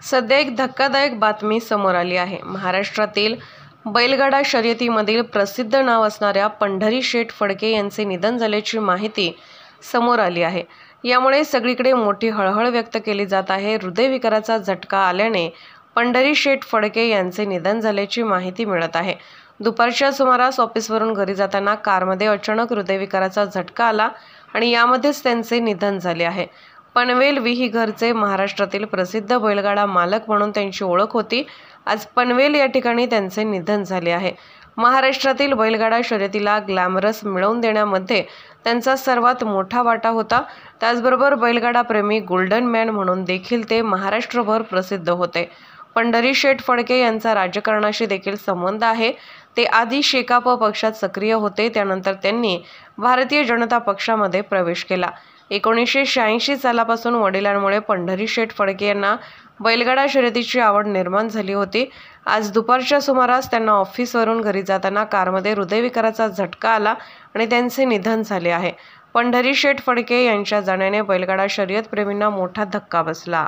सध्या एक धक्कादायक बातमी समोर आली आहे। महाराष्ट्रातील बैलगाडा शर्यतीमधील प्रसिद्ध नाव असणाऱ्या पंढरी शेठ फडके यांचे निधन झाल्याची माहिती समोर आली आहे। यामुळे सगळीकडे मोठी हळहळ व्यक्त केली जात आहे। हृदयविकाराचा झटका आल्याने पंढरी शेठ फडके यांचे निधन झाल्याची माहिती मिळत आहे। दुपारच्या सुमारास ऑफिसवरून घरी जाताना कारमध्ये अचानक हृदयविकाराचा झटका आला आणि यामध्येच त्यांचे निधन झाले आहे। पनवेल विहीघरचे महाराष्ट्रातील प्रसिद्ध बैलगाडा मालक म्हणून त्यांची ओळख होती। आज पनवेल या ठिकाणी त्यांचे निधन झाले आहे। महाराष्ट्रातील बैलगाडा शर्यतीला ग्लॅमरस मिळवून देण्यामध्ये त्यांचा सर्वात मोठा वाटा होता। त्याचबरोबर बैलगाडा प्रेमी गोल्डन मॅन म्हणून देखील ते महाराष्ट्रभर प्रसिद्ध होते। पंढरी शेठ फडके यांचा राजकारणाशी देखील संबंध आहे। ते आधी शेकाप पक्षात सक्रिय होते, त्यानंतर त्यांनी भारतीय जनता पक्षामध्ये प्रवेश केला। 1986 सालापासून वडिलांमुळे पंढरी शेठ फडके यांना बैलगाडा शर्यतीची आवड निर्माण झाली होती। आज दुपारच्या सुमारास त्यांना ऑफिसवरून घरी जाताना कारमध्ये हृदयविकाराचा झटका आला आणि त्यांचे निधन झाले आहे। पंढरी शेठ फडके यांच्या जाण्याने बैलगाडा शर्यत प्रेमींना मोठा धक्का बसला।